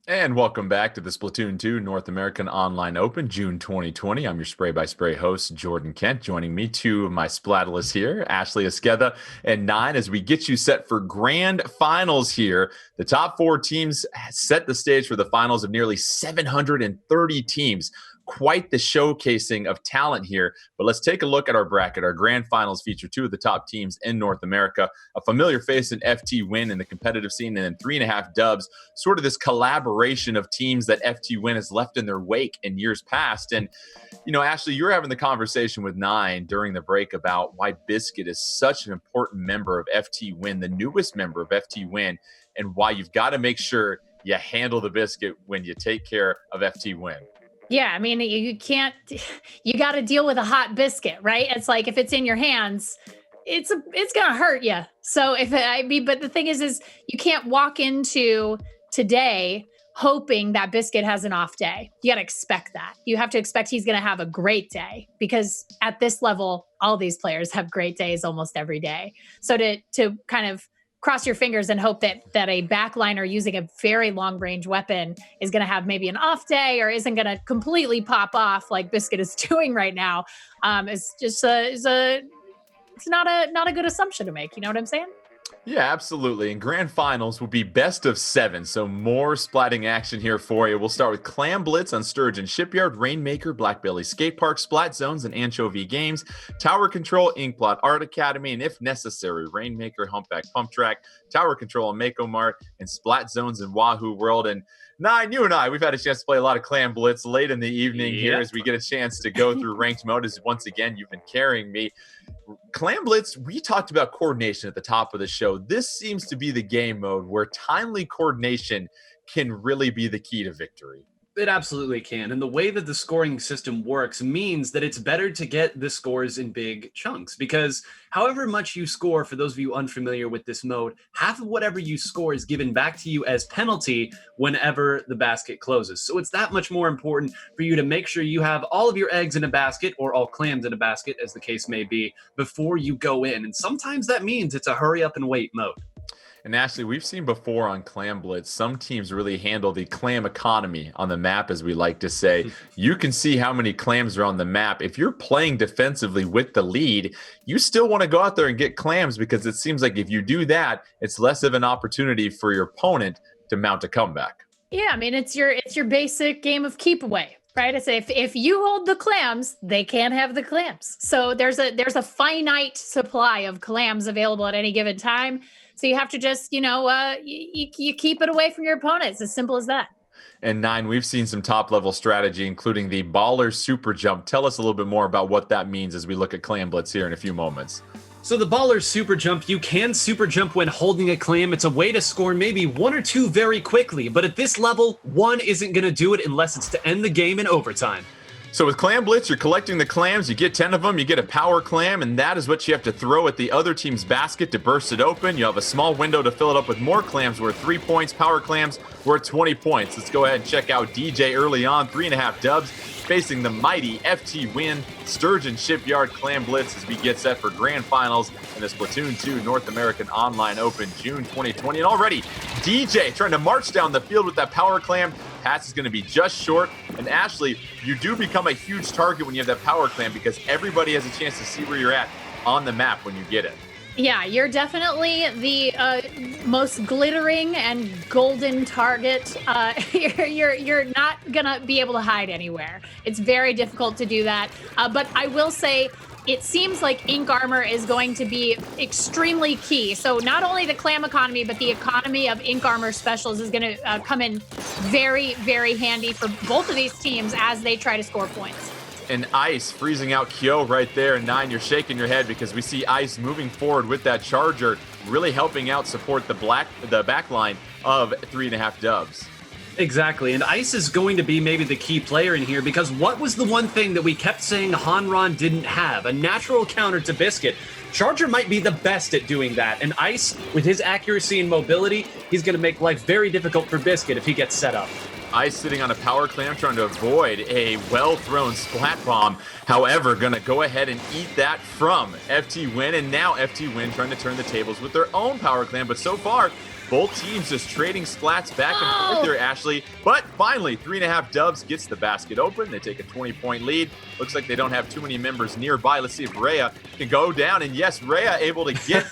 And welcome back to the Splatoon 2 North American Online Open, June 2020. I'm your spray by spray host, Jordan Kent. Joining me, two of my Splatalists here, Ashley Esqueda and Nine, as we get you set for grand finals here. The top four teams set the stage for the finals of nearly 730 teams. Quite the showcasing of talent here. But let's take a look at our bracket. Our grand finals feature two of the top teams in North America, a familiar face in FT Win in the competitive scene, and then 3.5 dubs, sort of this collaboration of teams that FT Win has left in their wake in years past. And, you know, Ashley, you were having the conversation with Nine during the break about why Biscuit is such an important member of FT Win, the newest member of FT Win, and why you've got to make sure you handle the Biscuit when you take care of FT Win. Yeah, I mean, you can't, you got to deal with a hot biscuit, right? It's like if it's in your hands, it's going to hurt you. So but the thing is you can't walk into today hoping that Biscuit has an off day. You got to expect that. You have to expect he's going to have a great day, because at this level, all these players have great days almost every day. So to kind of cross your fingers and hope that a backliner using a very long range weapon is going to have maybe an off day or isn't going to completely pop off like Biscuit is doing right now. It's just it's not a good assumption to make. You know what I'm saying? Yeah, absolutely. And grand finals will be best of 7. So more splatting action here for you. We'll start with Clam Blitz on Sturgeon Shipyard, Rainmaker, Blackbelly Skate Park, Splat Zones, and Anchovy Games, Tower Control, Inkblot Art Academy, and if necessary, Rainmaker, Humpback Pump Track, Tower Control and Mako Mart, and Splat Zones and Wahoo World. And Nine, you and I, we've had a chance to play a lot of Clam Blitz late in the evening here as we get a chance to go through ranked mode. As once again, you've been carrying me. Clam Blitz, we talked about coordination at the top of the show. This seems to be the game mode where timely coordination can really be the key to victory. It absolutely can. And the way that the scoring system works means that it's better to get the scores in big chunks, because however much you score, for those of you unfamiliar with this mode, half of whatever you score is given back to you as penalty whenever the basket closes. So it's that much more important for you to make sure you have all of your eggs in a basket, or all clams in a basket, as the case may be, before you go in. And sometimes that means it's a hurry up and wait mode. And Ashley, we've seen before on Clam Blitz, some teams really handle the clam economy on the map, as we like to say. You can see how many clams are on the map. If you're playing defensively with the lead, you still want to go out there and get clams, because it seems like if you do that, it's less of an opportunity for your opponent to mount a comeback. Yeah, I mean, it's your basic game of keep away. Right. I say if you hold the clams, they can't have the clams. So there's a finite supply of clams available at any given time. So you have to just, you keep it away from your opponents. As simple as that. And Nine, we've seen some top level strategy, including the baller super jump. Tell us a little bit more about what that means as we look at Clam Blitz here in a few moments. So the baller super jump, you can super jump when holding a clam. It's a way to score maybe 1 or 2 very quickly, but at this level, 1 isn't going to do it unless it's to end the game in overtime. So with Clam Blitz, you're collecting the clams, you get 10 of them, you get a power clam, and that is what you have to throw at the other team's basket to burst it open. You have a small window to fill it up with more clams worth 3 points, power clams worth 20 points. Let's go ahead and check out DJ early on, 3.5 dubs, facing the mighty FT Win Sturgeon Shipyard Clam Blitz as we get set for grand finals in the Splatoon 2 North American Online Open, June 2020. And already, DJ trying to march down the field with that power clam. Pass is going to be just short. And Ashley, you do become a huge target when you have that power clam, because everybody has a chance to see where you're at on the map when you get it. Yeah, you're definitely the most glittering and golden target. You're not gonna be able to hide anywhere. It's very difficult to do that. But I will say, it seems like ink armor is going to be extremely key. So not only the clam economy, but the economy of ink armor specials is going to come in very, very handy for both of these teams as they try to score points. And Ice freezing out Kyo right there. And Nine, you're shaking your head because we see Ice moving forward with that charger, really helping out support the back line of 3.5 dubs. Exactly, and Ice is going to be maybe the key player in here, because what was the one thing that we kept saying Hanron didn't have? A natural counter to Biscuit. Charger might be the best at doing that, and Ice, with his accuracy and mobility, he's going to make life very difficult for Biscuit if he gets set up. Ice sitting on a power clam trying to avoid a well-thrown splat bomb. However, going to go ahead and eat that from FT Win, and now FT Win trying to turn the tables with their own power clam, but so far, Both teams just trading splats back and forth there, Ashley. But finally, 3.5 Dubs gets the basket open. They take a 20-point lead. Looks like they don't have too many members nearby. Let's see if Rhea can go down. And yes, Rhea able to get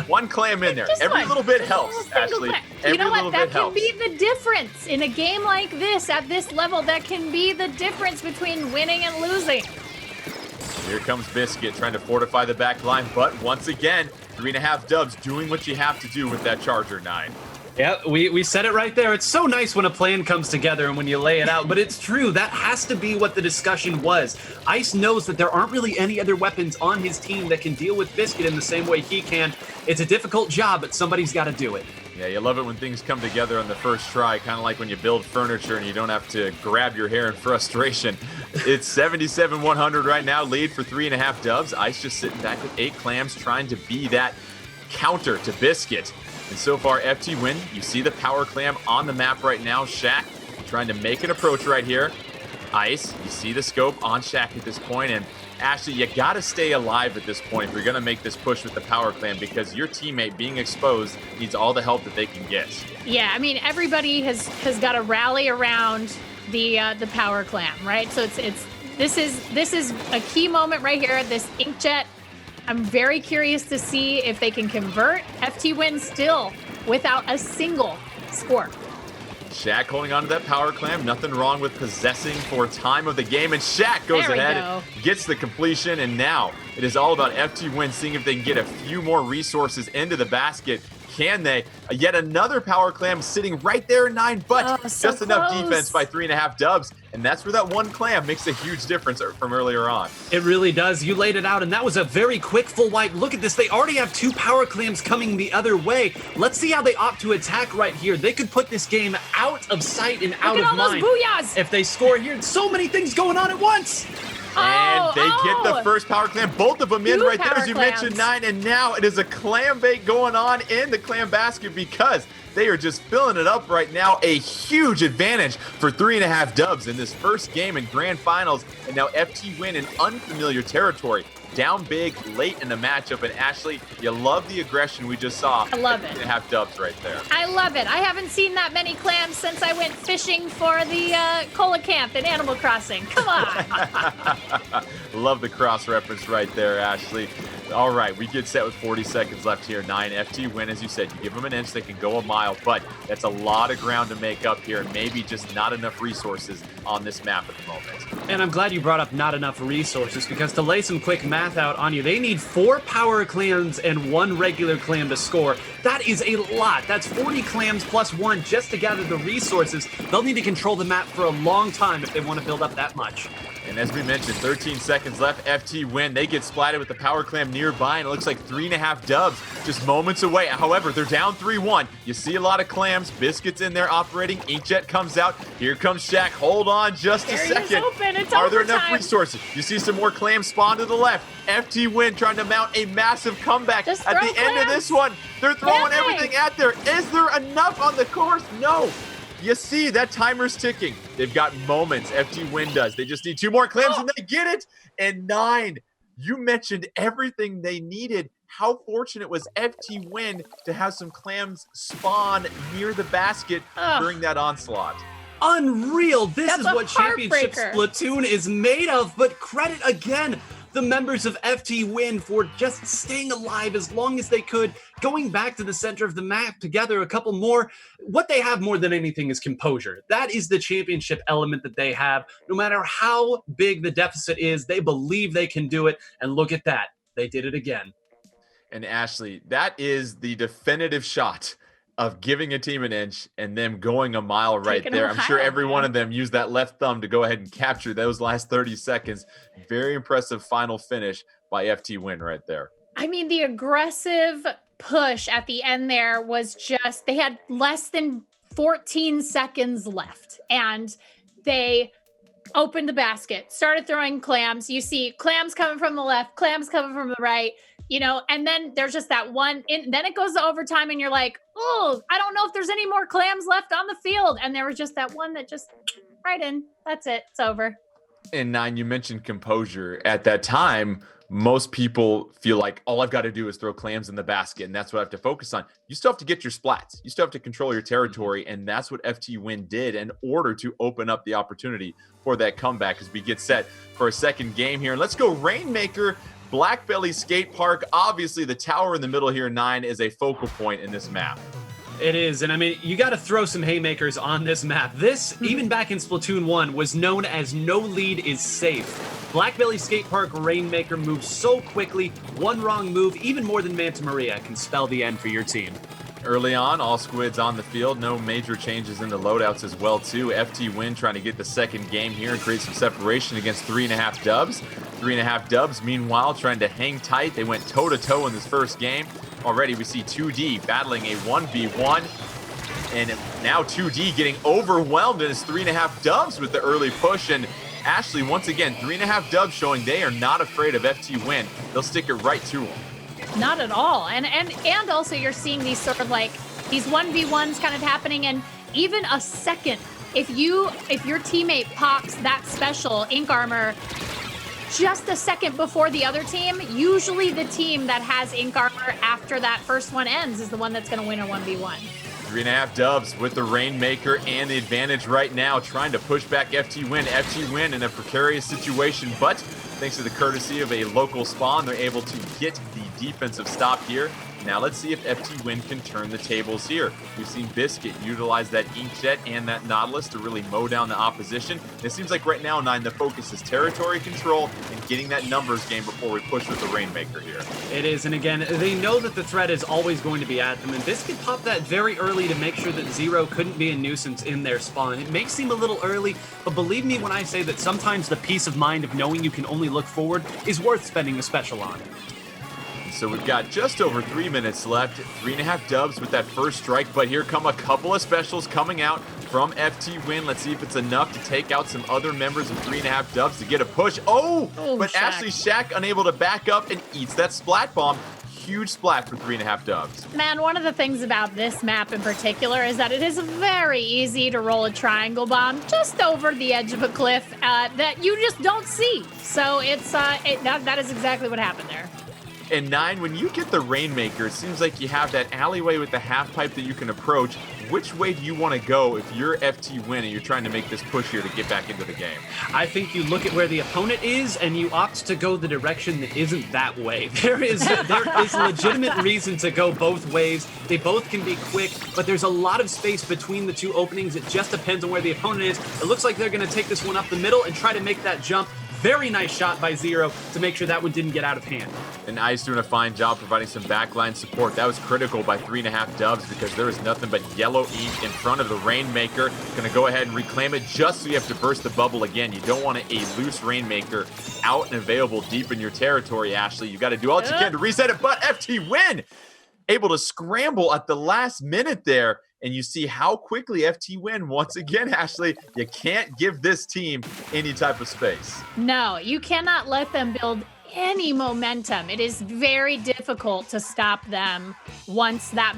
one clam in there. Every little bit helps, Ashley. You know what? That can be the difference in a game like this, at this level. That can be the difference between winning and losing. Here comes Biscuit trying to fortify the back line, but once again, 3.5 Dubs doing what you have to do with that Charger 9. Yeah, we said it right there. It's so nice when a plan comes together and when you lay it out, but it's true. That has to be what the discussion was. Ice knows that there aren't really any other weapons on his team that can deal with Biscuit in the same way he can. It's a difficult job, but somebody's got to do it. Yeah, you love it when things come together on the first try, kind of like when you build furniture and you don't have to grab your hair in frustration. It's 77-100 right now, lead for 3.5 Dubs. Ice just sitting back with 8 clams, trying to be that counter to Biscuit. And so far, FT win. You see the power clam on the map right now. Shaq trying to make an approach right here. Ice, you see the scope on Shaq at this point, and Ashley, you got to stay alive at this point if you're going to make this push with the power clam, because your teammate being exposed needs all the help that they can get. Yeah, I mean, everybody has got to rally around the power clam, right? So this is a key moment right here. This inkjet. I'm very curious to see if they can convert. FT win still without a single score. Shaq holding on to that power clam. Nothing wrong with possessing for time of the game. And Shaq goes ahead, gets the completion. And now it is all about FT win, seeing if they can get a few more resources into the basket. Can they? Yet another power clam sitting right there in 9, but just enough defense by 3.5 Dubs. And that's where that one clam makes a huge difference from earlier on. It really does. You laid it out, and that was a very quick full wipe. Look at this. They already have 2 power clams coming the other way. Let's see how they opt to attack right here. They could put this game out of sight and out of mind. Look at all those booyahs. If they score here, so many things going on at once. And they get the first power clam, both of them in right there, as you mentioned, 9. And now it is a clam bait going on in the clam basket because they are just filling it up right now. A huge advantage for 3.5 Dubs in this first game in grand finals. And now FT win in unfamiliar territory. Down big late in the matchup. And Ashley, you love the aggression we just saw. I love it. 3.5 Dubs right there. I love it. I haven't seen that many clams since I went fishing for the cola camp in Animal Crossing. Come on. Love the cross reference right there, Ashley. All right, we get set with 40 seconds left here. 9 FT win, as you said. You give them an inch, they can go a mile, but that's a lot of ground to make up here. Maybe just not enough resources on this map at the moment. And I'm glad you brought up not enough resources, because to lay some quick math out on you, they need 4 power clams and 1 regular clam to score. That is a lot. That's 40 clams plus 1 just to gather the resources. They'll need to control the map for a long time if they want to build up that much. And as we mentioned, 13 seconds left. FT win. They get splatted with the power clam nearby, and it looks like 3.5 Dubs just moments away. However, they're down 3-1. You see a lot of clams. Biscuits in there operating. Inkjet comes out. Here comes Shaq. Hold on just a second. Are there enough resources? You see some more clams spawn to the left. FT win trying to mount a massive comeback at the end of this one. They're throwing everything at there. Is there enough on the course? No. You see that timer's ticking. They've got moments. FT win does. They just need 2 more clams and they get it. And 9, you mentioned everything they needed. How fortunate was FT win to have some clams spawn near the basket during that onslaught? Unreal. This is what Championship Splatoon is made of. But credit again the members of FT win for just staying alive as long as they could, going back to the center of the map to gather a couple more. What they have more than anything is composure. That is the championship element that they have. No matter how big the deficit is, they believe they can do it. And look at that. They did it again. And Ashley, that is the definitive shot of giving a team an inch and them going a mile right there. I'm sure every one of them used that left thumb to go ahead and capture those last 30 seconds. Very impressive final finish by FT win right there. I mean, the aggressive push at the end there was just, they had less than 14 seconds left and they opened the basket, started throwing clams. You see clams coming from the left, clams coming from the right, you know, and then there's just that one, then it goes to overtime and you're like, oh, I don't know if there's any more clams left on the field. And there was just that one that just right in. That's it. It's over. And Nine, you mentioned composure. At that time, most people feel like all I've got to do is throw clams in the basket, and that's what I have to focus on. You still have to get your splats. You still have to control your territory, and that's what FT Win did in order to open up the opportunity for that comeback as we get set for a second game here. And let's go Rainmaker, Blackbelly Skate Park. Obviously, the tower in the middle here, Nine, is a focal point in this map. It is, and I mean, you got to throw some haymakers on this map. This, even back in Splatoon 1, was known as no lead is safe. Blackbelly Skate Park Rainmaker moves so quickly, one wrong move, even more than Manta Maria, can spell the end for your team. Early on, all squids on the field, no major changes in the loadouts as well too. FT Win trying to get the second game here and create some separation against 3.5 dubs. 3.5 dubs, meanwhile, trying to hang tight. They went toe-to-toe in this first game. Already we see 2D battling a 1v1, and now 2D getting overwhelmed in his 3.5 dubs with the early push. And Ashley, once again, 3.5 dubs showing they are not afraid of FT Win. They'll stick it right to him. Not at all. And also you're seeing these sort of like these 1v1s kind of happening, and even a second, if your teammate pops that special ink armor just a second before the other team, usually the team that has ink armor after that first one ends is the one that's going to win a 1v1. 3.5 dubs with the Rainmaker and the advantage right now, trying to push back FT Win. FT Win in a precarious situation, but thanks to the courtesy of a local spawn, they're able to get the defensive stop here. Now let's see if FT Win can turn the tables here. We've seen Biscuit utilize that Inkjet and that Nautilus to really mow down the opposition. It seems like right now, Nine, the focus is territory control and getting that numbers game before we push with the Rainmaker here. It is, and again, they know that the threat is always going to be at them, and Biscuit popped that very early to make sure that Zero couldn't be a nuisance in their spawn. It may seem a little early, but believe me when I say that sometimes the peace of mind of knowing you can only look forward is worth spending a special on. So we've got just over 3 minutes left, 3.5 dubs with that first strike, but here come a couple of specials coming out from FT Win. Let's see if it's enough to take out some other members of 3.5 dubs to get a push. But Shaq. Ashley Shack unable to back up and eats that splat bomb. Huge splat for 3.5 dubs. Man, one of the things about this map in particular is that it is very easy to roll a triangle bomb just over the edge of a cliff that you just don't see. So it's that is exactly what happened there. And Nine, when you get the Rainmaker, it seems like you have that alleyway with the half pipe that you can approach. Which way do you want to go if you're FT Win and you're trying to make this push here to get back into the game? I think you look at where the opponent is and you opt to go the direction that isn't that way. There is legitimate reason to go both ways. They both can be quick, but there's a lot of space between the two openings. It just depends on where the opponent is. It looks like they're going to take this one up the middle and try to make that jump. Very nice shot by Zero to make sure that one didn't get out of hand. And Ice doing a fine job providing some backline support. That was critical by 3.5 dubs because there is nothing but yellow ink in front of the Rainmaker. Gonna go ahead and reclaim it just so you have to burst the bubble again. You don't want a loose Rainmaker out and available deep in your territory, Ashley. You got to do all you can to reset it, but FT Win able to scramble at the last minute there. And you see how quickly FT Win, once again, Ashley, you can't give this team any type of space. No, you cannot let them build any momentum. It is very difficult to stop them once that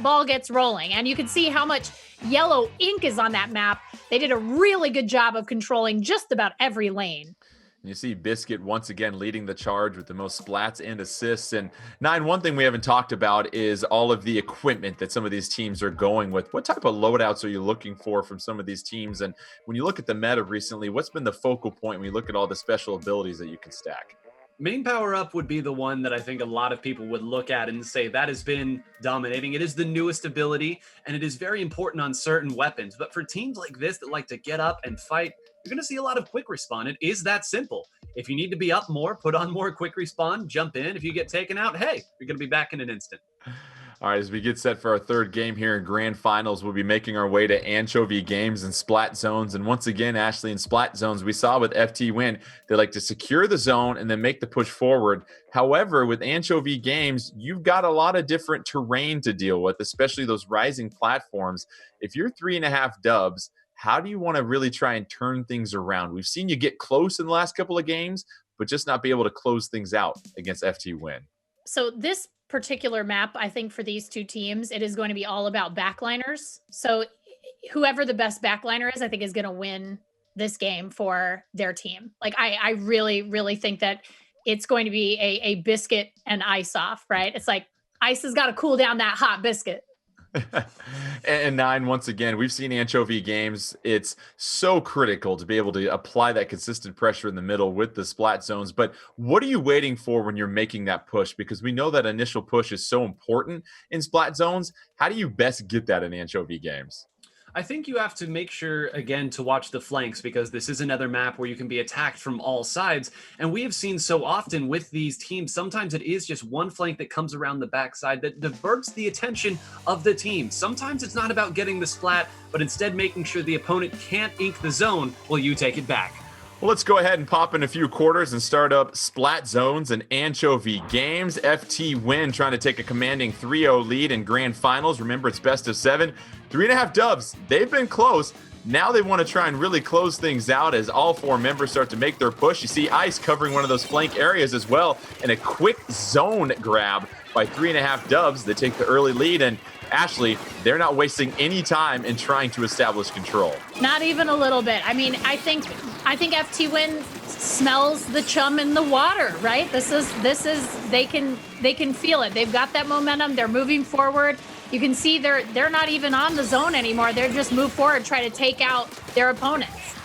ball gets rolling. And you can see how much yellow ink is on that map. They did a really good job of controlling just about every lane. You see Biscuit once again leading the charge with the most splats and assists. And Nine, one thing we haven't talked about is all of the equipment that some of these teams are going with. What type of loadouts are you looking for from some of these teams? And when you look at the meta recently, what's been the focal point when you look at all the special abilities that you can stack? Main power up would be the one that I think a lot of people would look at and say that has been dominating. It is the newest ability, and it is very important on certain weapons. But for teams like this that like to get up and fight, you're going to see a lot of quick respawn. It is that simple. If you need to be up more, put on more quick respawn, jump in. If you get taken out, hey, you're going to be back in an instant. All right, as we get set for our third game here in Grand Finals, we'll be making our way to Anchovy Games and Splat Zones. And once again, Ashley, in Splat Zones, we saw with FT Win, they like to secure the zone and then make the push forward. However, with Anchovy Games, you've got a lot of different terrain to deal with, especially those rising platforms. If you're 3.5 dubs, how do you want to really try and turn things around? We've seen you get close in the last couple of games, but just not be able to close things out against FT Win. So this particular map, I think for these two teams, it is going to be all about backliners. So whoever the best backliner is, I think is going to win this game for their team. Like I really, really think that it's going to be a biscuit and ice off, right? It's like ice has got to cool down that hot biscuit. And nine, once again, we've seen anchovy games. It's so critical to be able to apply that consistent pressure in the middle with the splat zones. But what are you waiting for when you're making that push? Because we know that initial push is so important in splat zones. How do you best get that in anchovy games? I think you have to make sure, again, to watch the flanks, because this is another map where you can be attacked from all sides. And we have seen so often with these teams, sometimes it is just one flank that comes around the backside that diverts the attention of the team. Sometimes it's not about getting the splat, but instead making sure the opponent can't ink the zone while you take it back. Well, let's go ahead and pop in a few quarters and start up Splat Zones and Anchovy Games. FT Win trying to take a commanding 3-0 lead in grand finals. Remember, it's best of 7. 3.5 dubs. They've been close. Now they want to try and really close things out as all 4 members start to make their push. You see Ice covering one of those flank areas as well. And a quick zone grab by 3.5 dubs. They take the early lead. And Ashley, they're not wasting any time in trying to establish control. Not even a little bit. I mean, I think FT Win smells the chum in the water, right? This is they can feel it. They've got that momentum. They're moving forward. You can see they're not even on the zone anymore. They're just move forward, try to take out their opponents.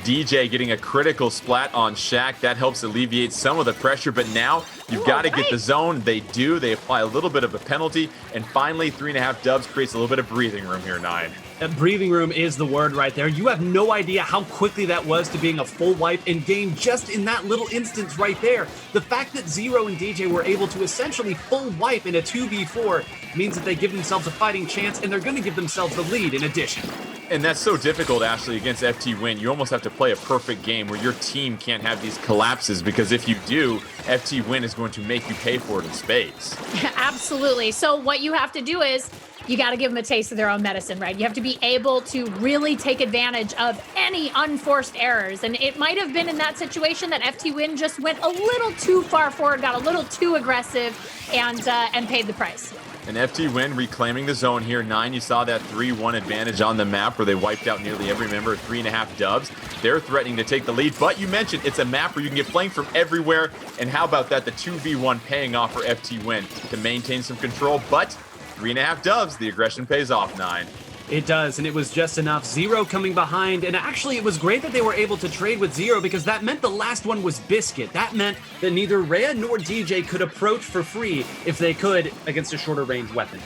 DJ getting a critical splat on Shaq. That helps alleviate some of the pressure, but now you've got to get the zone. They do. They apply a little bit of a penalty, and finally 3.5 dubs creates a little bit of breathing room here, 9. That breathing room is the word right there. You have no idea how quickly that was to being a full wipe in game just in that little instance right there. The fact that Zero and DJ were able to essentially full wipe in a 2v4 means that they give themselves a fighting chance, and they're going to give themselves the lead in addition. And that's so difficult, Ashley, against FT Win. You almost have to play a perfect game where your team can't have these collapses, because if you do, FT Win is going to make you pay for it in spades. Absolutely. So what you have to do is you got to give them a taste of their own medicine, right? You have to be able to really take advantage of any unforced errors. And it might have been in that situation that FT Win just went a little too far forward, got a little too aggressive, and paid the price. And FT Win reclaiming the zone here. 9, you saw that 3-1 advantage on the map where they wiped out nearly every member of 3.5 dubs. They're threatening to take the lead, but you mentioned it's a map where you can get flanked from everywhere. And how about that? The 2v1 paying off for FT Win to maintain some control, but 3.5 dubs, the aggression pays off, 9. It does, and it was just enough. Zero coming behind, and actually it was great that they were able to trade with Zero, because that meant the last one was Biscuit. That meant that neither Rhea nor DJ could approach for free if they could against a shorter range weapon.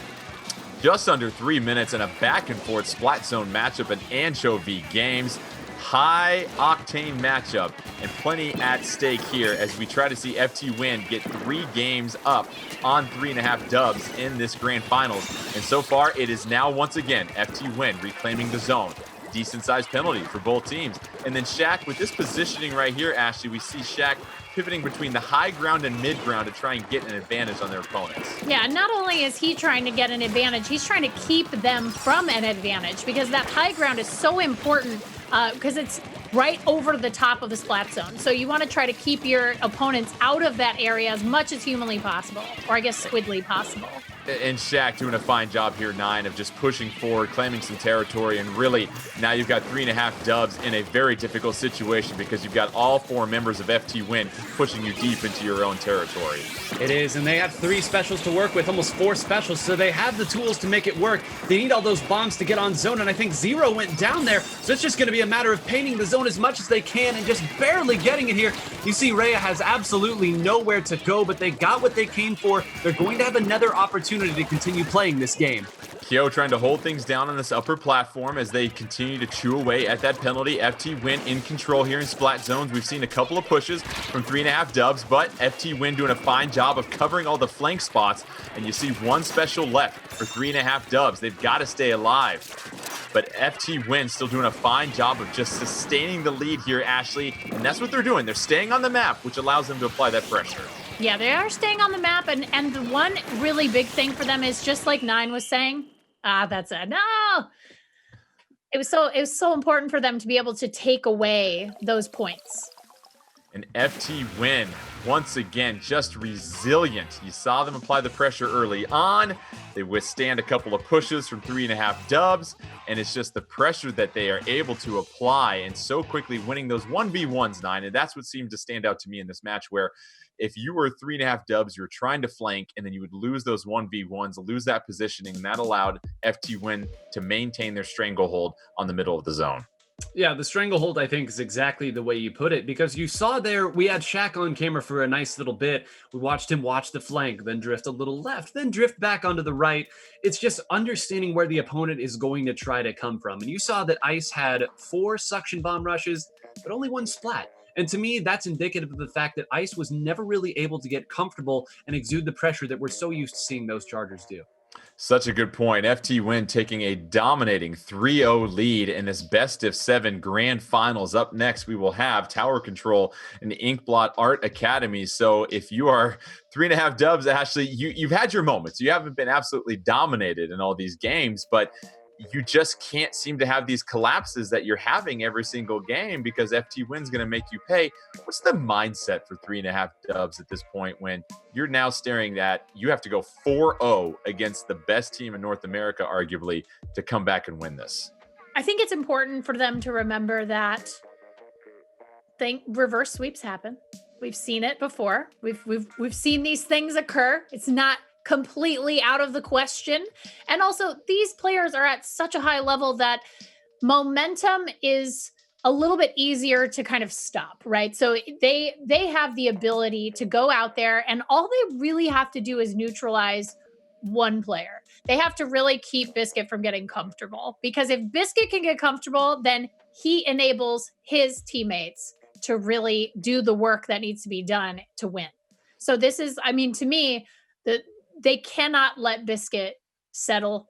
Just under 3 minutes and a back and forth Splat Zone matchup in Anchovy Games. High octane matchup and plenty at stake here as we try to see FT Win get 3 games up on 3.5 dubs in this grand finals. And so far, it is now once again FT Win reclaiming the zone. Decent sized penalty for both teams. And then Shaq, with this positioning right here, Ashley, we see Shaq pivoting between the high ground and mid ground to try and get an advantage on their opponents. Yeah, not only is he trying to get an advantage, he's trying to keep them from an advantage, because that high ground is so important because it's right over the top of the splat zone. So you want to try to keep your opponents out of that area as much as humanly possible, or I guess squidly possible. And Shaq doing a fine job here, 9, of just pushing forward, claiming some territory, and really now you've got 3.5 dubs in a very difficult situation because you've got all 4 members of FT Win pushing you deep into your own territory. It is, and they have 3 specials to work with, almost 4 specials, so they have the tools to make it work. They need all those bombs to get on zone, and I think Zero went down there, so it's just going to be a matter of painting the zone as much as they can and just barely getting it here. You see Rhea has absolutely nowhere to go, but they got what they came for. They're going to have another opportunity to continue playing this game. Kyo trying to hold things down on this upper platform as they continue to chew away at that penalty. FT Win in control here in Splat Zones. We've seen a couple of pushes from 3.5 dubs, but FT Win doing a fine job of covering all the flank spots. And you see 1 special left for 3.5 dubs. They've got to stay alive. But FT Win still doing a fine job of just sustaining the lead here, Ashley. And that's what they're doing. They're staying on the map, which allows them to apply that pressure. Yeah, they are staying on the map, and the one really big thing for them is, just like 9 was saying, that's it. No, it was so important for them to be able to take away those points. An FT win, once again, just resilient. You saw them apply the pressure early on. They withstand a couple of pushes from 3.5 dubs, and it's just the pressure that they are able to apply and so quickly winning those 1v1s, 9. And that's what seemed to stand out to me in this match, where if you were 3.5 dubs, you were trying to flank, and then you would lose those 1v1s, lose that positioning, and that allowed FT Win to maintain their stranglehold on the middle of the zone. Yeah, the stranglehold, I think, is exactly the way you put it, because you saw there, we had Shaq on camera for a nice little bit. We watched him watch the flank, then drift a little left, then drift back onto the right. It's just understanding where the opponent is going to try to come from. And you saw that Ice had 4 suction bomb rushes, but only 1 splat. And to me, that's indicative of the fact that Ice was never really able to get comfortable and exude the pressure that we're so used to seeing those Chargers do. Such a good point. FT Win taking a dominating 3-0 lead in this best of 7 grand finals. Up next, we will have Tower Control and Inkblot Art Academy. So if you are 3.5 dubs, Ashley, you've had your moments. You haven't been absolutely dominated in all these games, but you just can't seem to have these collapses that you're having every single game, because FT Win's going to make you pay. What's the mindset for 3.5 dubs at this point when you're now staring at you have to go 4-0 against the best team in North America, arguably, to come back and win this? I think it's important for them to remember that reverse sweeps happen. We've seen it before. We've seen these things occur. It's not completely out of the question. And also, these players are at such a high level that momentum is a little bit easier to kind of stop, right? So they have the ability to go out there, and all they really have to do is neutralize one player. They have to really keep Biscuit from getting comfortable, because if Biscuit can get comfortable, then he enables his teammates to really do the work that needs to be done to win. So this is, I mean, to me, they cannot let Biscuit settle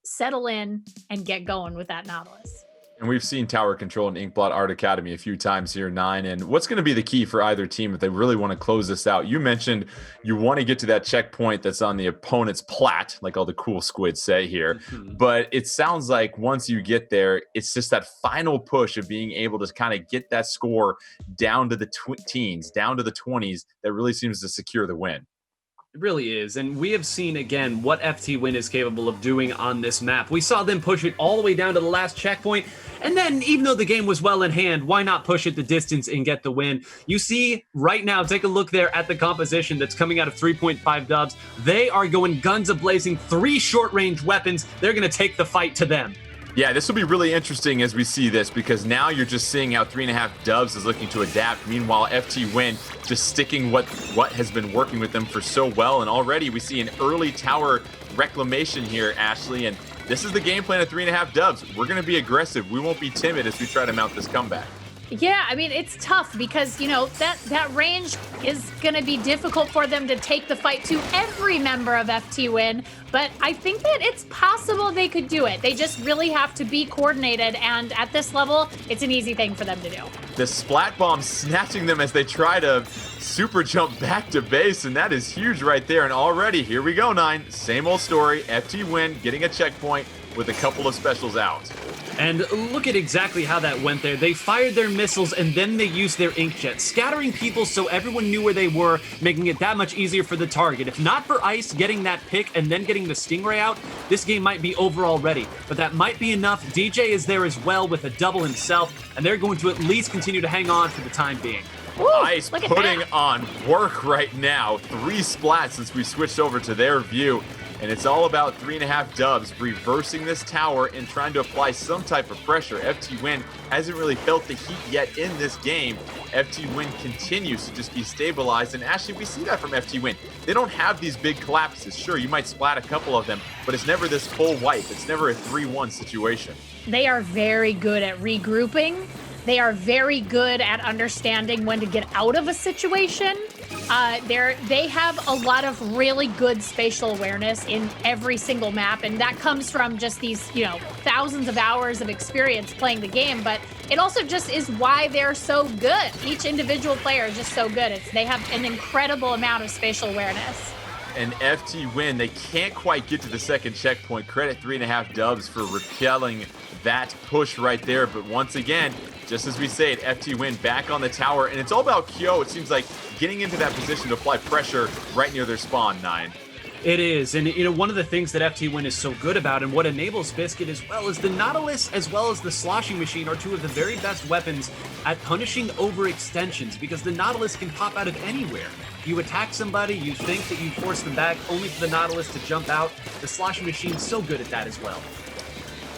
in and get going with that Nautilus. And we've seen Tower Control and Inkblot Art Academy a few times here, 9. And what's going to be the key for either team if they really want to close this out? You mentioned you want to get to that checkpoint that's on the opponent's plat, like all the cool squids say here. Mm-hmm. But it sounds like once you get there, it's just that final push of being able to kind of get that score down to the teens, down to the 20s, that really seems to secure the win. It really is, and we have seen, again, what FT Win is capable of doing on this map. We saw them push it all the way down to the last checkpoint, and then, even though the game was well in hand, why not push it the distance and get the win? You see, right now, take a look there at the composition that's coming out of 3.5 dubs. They are going guns a-blazing, 3 short-range weapons. They're going to take the fight to them. Yeah, this will be really interesting as we see this, because now you're just seeing how 3.5 dubs is looking to adapt. Meanwhile, FT Win just sticking what has been working with them for so well. And already we see an early tower reclamation here, Ashley. And this is the game plan of 3.5 dubs. We're going to be aggressive. We won't be timid as we try to mount this comeback. Yeah, I mean, it's tough because, you know, that range is going to be difficult for them to take the fight to every member of FT Win, but I think that it's possible they could do it. They just really have to be coordinated, and at this level, it's an easy thing for them to do. The splat bomb snatching them as they try to super jump back to base, and that is huge right there. And already, here we go, 9. Same old story. FT Win getting a checkpoint with a couple of specials out. And look at exactly how that went there. They fired their missiles and then they used their inkjet, scattering people so everyone knew where they were, making it that much easier for the target. If not for Ice getting that pick and then getting the Stingray out, this game might be over already. But that might be enough. DJ is there as well with a double himself, and they're going to at least continue to hang on for the time being. Ooh, Ice putting on work right now. 3 splats since we switched over to their view. And it's all about 3.5 dubs reversing this tower and trying to apply some type of pressure. FT Win hasn't really felt the heat yet in this game. FT Win continues to just be stabilized. And actually, we see that from FT Win. They don't have these big collapses. Sure, you might splat a couple of them, but it's never this full wipe. It's never a 3-1 situation. They are very good at regrouping. They are very good at understanding when to get out of a situation. They have a lot of really good spatial awareness in every single map, and that comes from just these, you know, thousands of hours of experience playing the game, but it also just is why they're so good. Each individual player is just so good. They have an incredible amount of spatial awareness. And FT Win, they can't quite get to the second checkpoint. Credit 3.5 dubs for repelling that push right there. But once again, just as we say it, FT Win back on the tower, and it's all about Kyo. It seems like getting into that position to apply pressure right near their spawn, 9. It is, and one of the things that FT Win is so good about, and what enables Biscuit as well, is the Nautilus as well as the Sloshing Machine are two of the very best weapons at punishing overextensions, because the Nautilus can pop out of anywhere. You attack somebody, you think that you force them back, only for the Nautilus to jump out. The Sloshing Machine's so good at that as well.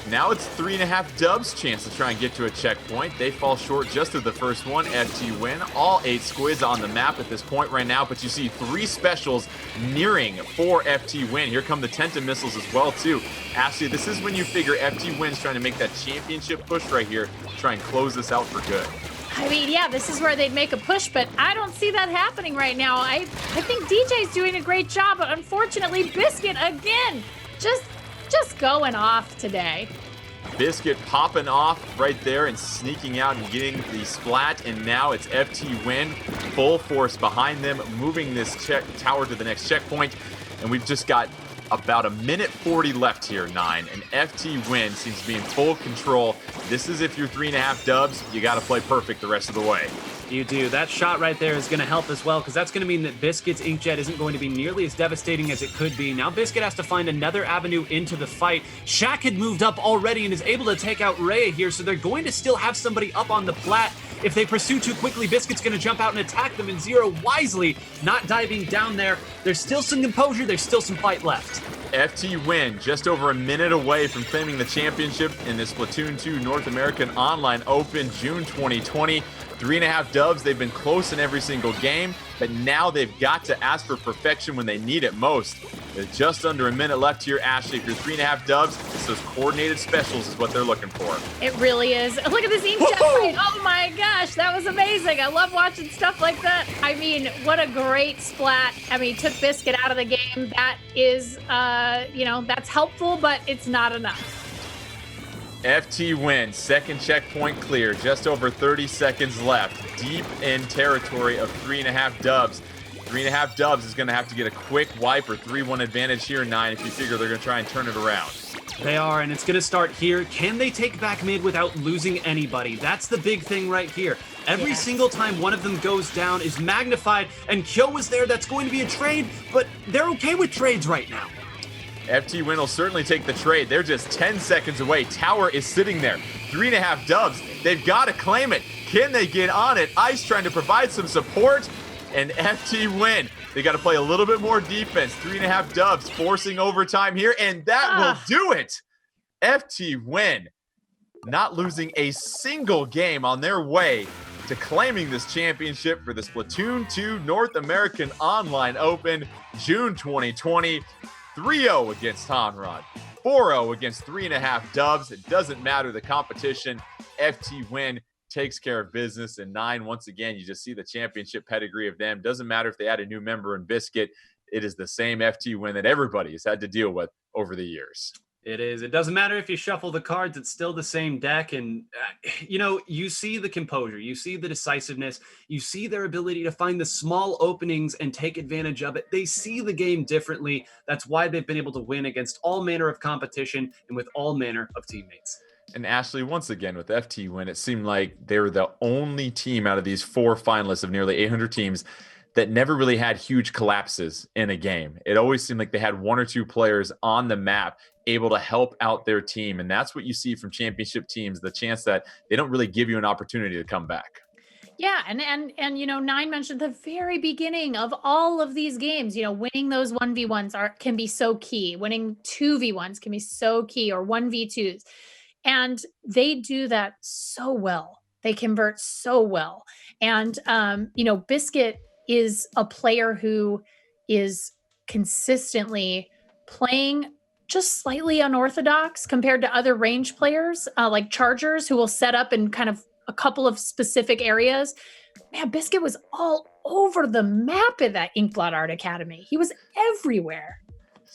Now it's 3.5 Dubs' chance to try and get to a checkpoint. They fall short just of the first one. FT Win. All 8 squids on the map at this point right now, but you see 3 specials nearing for FT Win. Here come the Tenta missiles as well, too. Ashley, this is when you figure FT Win's trying to make that championship push right here to try and close this out for good. I mean, yeah, this is where they'd make a push, but I don't see that happening right now. I think DJ's doing a great job, but unfortunately, Biscuit again, just going off today. Biscuit popping off right there and sneaking out and getting the splat, and now it's FT Win full force behind them, moving this tower to the next checkpoint, and we've just got about 1:40 left here, 9, and FT Win seems to be in full control. This is if you're 3.5 Dubs, you got to play perfect the rest of the way. You do. That shot right there is going to help as well, because that's going to mean that Biscuit's Inkjet isn't going to be nearly as devastating as it could be. Now Biscuit has to find another avenue into the fight. Shaq had moved up already and is able to take out Rhea here, so they're going to still have somebody up on the plat. If they pursue too quickly, Biscuit's going to jump out and attack them, and Zero wisely not diving down there. There's still some composure. There's still some fight left. FT Win just over a minute away from claiming the championship in this Splatoon 2 North American Online Open, June 2020. 3.5 Dubs. They've been close in every single game, but now they've got to ask for perfection when they need it most. There's just under a minute left here, Ashley. If you're 3.5 Dubs, it's those coordinated specials is what they're looking for. It really is. Look at this Inkjet fight. Oh my gosh, that was amazing. I love watching stuff like that. I mean, what a great splat. I mean, took Biscuit out of the game. That is, that's helpful, but it's not enough. FT Win, second checkpoint clear, just over 30 seconds left, deep in territory of 3.5 Dubs. 3.5 Dubs is going to have to get a quick wipe or 3-1 advantage here, 9, if you figure they're going to try and turn it around. They are, and it's going to start here. Can they take back mid without losing anybody? That's the big thing right here. Every single time one of them goes down is magnified, and Kyo is there. That's going to be a trade, but they're okay with trades right now. FT Win will certainly take the trade. They're just 10 seconds away. Tower is sitting there. 3.5 Dubs. They've got to claim it. Can they get on it? Ice trying to provide some support. And FT Win. They got to play a little bit more defense. 3.5 Dubs forcing overtime here. And that will do it. FT Win not losing a single game on their way to claiming this championship for the Splatoon 2 North American Online Open, June 2020. 3-0 against Hanrod, 4-0 against 3.5 Dubs. It doesn't matter the competition. FT Win takes care of business. And 9, once again, you just see the championship pedigree of them. Doesn't matter if they add a new member in Biscuit. It is the same FT Win that everybody has had to deal with over the years. It is. It doesn't matter if you shuffle the cards. It's still the same deck. And, you see the composure. You see the decisiveness. You see their ability to find the small openings and take advantage of it. They see the game differently. That's why they've been able to win against all manner of competition and with all manner of teammates. And Ashley, once again, with FT Win, it seemed like they were the only team out of these 4 finalists of nearly 800 teams that never really had huge collapses in a game. It always seemed like they had 1 or 2 players on the map able to help out their team. And that's what you see from championship teams, the chance that they don't really give you an opportunity to come back. Yeah, and 9 mentioned the very beginning of all of these games, winning those 1v1s can be so key. Winning 2v1s can be so key, or 1v2s. And they do that so well. They convert so well. And Biscuit is a player who is consistently playing just slightly unorthodox compared to other range players, like Chargers, who will set up in kind of a couple of specific areas. Man, Biscuit was all over the map at that Inkblot Art Academy. He was everywhere.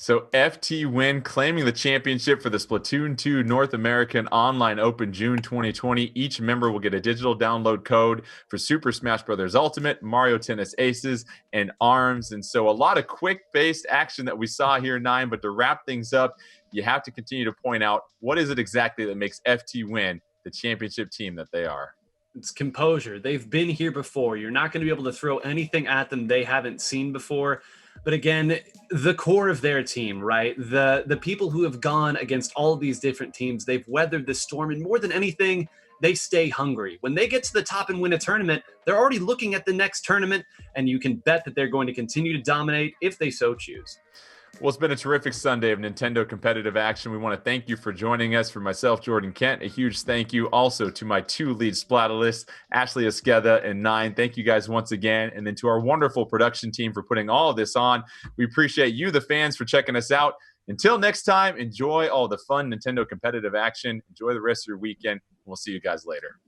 So FT Win claiming the championship for the Splatoon 2 North American Online Open June 2020. Each member will get a digital download code for Super Smash Bros. Ultimate, Mario Tennis Aces, and ARMS. And so a lot of quick-based action that we saw here, Nine. But to wrap things up, you have to continue to point out what is it exactly that makes FT Win the championship team that they are. It's composure. They've been here before. You're not going to be able to throw anything at them they haven't seen before. But again, the core of their team, right? The people who have gone against all of these different teams, they've weathered the storm, and more than anything, they stay hungry. When they get to the top and win a tournament, they're already looking at the next tournament, and you can bet that they're going to continue to dominate if they so choose. Well, it's been a terrific Sunday of Nintendo competitive action. We want to thank you for joining us. For myself, Jordan Kent, a huge thank you also to my two lead Splatalists, Ashley Esqueda and Nine. Thank you guys once again. And then to our wonderful production team for putting all of this on. We appreciate you, the fans, for checking us out. Until next time, enjoy all the fun Nintendo competitive action. Enjoy the rest of your weekend. We'll see you guys later.